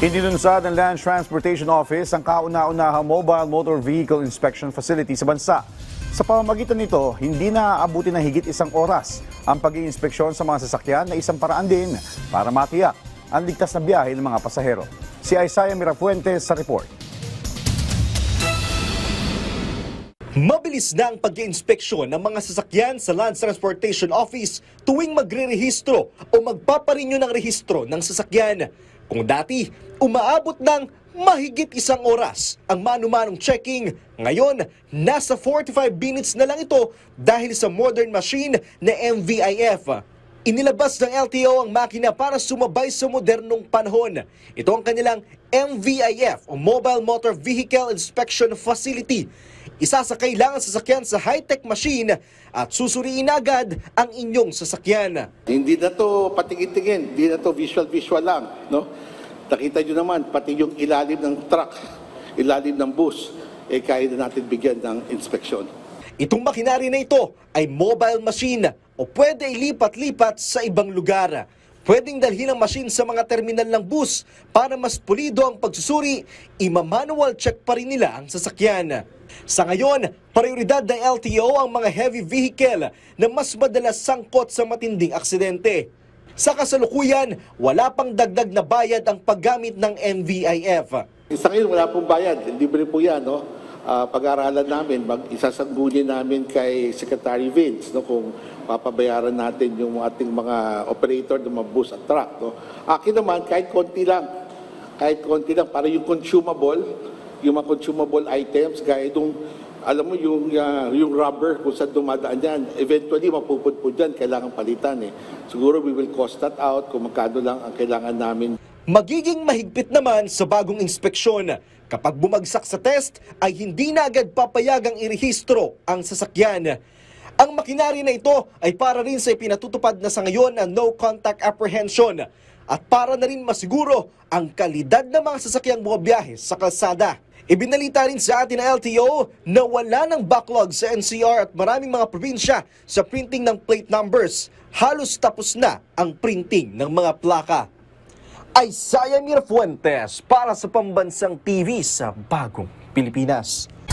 Inilunsad ng Land Transportation Office ang kauna-unahang mobile motor vehicle inspection facility sa bansa. Sa pamamagitan nito, hindi naaabuti na higit isang oras ang pag-iinspeksyon sa mga sasakyan na isang paraan din para matiyak ang ligtas na biyahe ng mga pasahero. Si Isaiah Mirafuentes sa report. Mabilis na ang pag-iinspeksyon ng mga sasakyan sa Land Transportation Office tuwing magre-rehistro o magpaparinyo ng rehistro ng sasakyan. Kung dati, umaabot ng mahigit isang oras ang manu-manong checking, ngayon, nasa 45 minutes na lang ito dahil sa modern machine na MVIF. Inilabas ng LTO ang makina para sumabay sa modernong panahon. Ito ang kanilang MVIF o Mobile Motor Vehicle Inspection Facility. Isa sa kailangan sasakyan sa high-tech machine at susuriin agad ang inyong sasakyan. Hindi na to patingin-tingin, hindi na to visual lang, no? Nakita nyo naman, pati yung ilalim ng truck, ilalim ng bus, kaya na natin bigyan ng inspeksyon. Itong makinari na ito ay mobile machine o pwede ilipat-lipat sa ibang lugar. Pwedeng dalhin ang machine sa mga terminal ng bus para mas pulido ang pagsusuri, ima-manual check pa rin nila ang sasakyan. Sa ngayon, prioridad ng LTO ang mga heavy vehicle na mas madalas sangkot sa matinding aksidente. Sa kasalukuyan, wala pang dagdag na bayad ang paggamit ng MVIF. Sa ngayon, wala pong bayad. Libre po yan, no? Pag-aaralan namin, isasangguni namin kay Secretary Vince, no? Kung papabayaran natin yung ating mga operator ng mga bus at truck. No? Akin naman, kahit konti lang, para yung mga consumable items, gaya itong, alam mo, yung rubber kung saan dumadaan yan, eventually mapupudpud yan, kailangan palitan eh. Siguro we will cost that out kung magkano lang ang kailangan namin. Magiging mahigpit naman sa bagong inspeksyon. Kapag bumagsak sa test, ay hindi na agad papayagang irehistro ang sasakyan. Ang makinari na ito ay para rin sa ipinatutupad na sa ngayon na no contact apprehension at para na rin masiguro ang kalidad ng mga sasakyang bumabiyahe sa kalsada. Ibinalita rin sa atin ng LTO na wala ng backlog sa NCR at maraming mga probinsya sa printing ng plate numbers. Halos tapos na ang printing ng mga plaka. Isaiah Mirafuentes para sa Pambansang TV sa Bagong Pilipinas.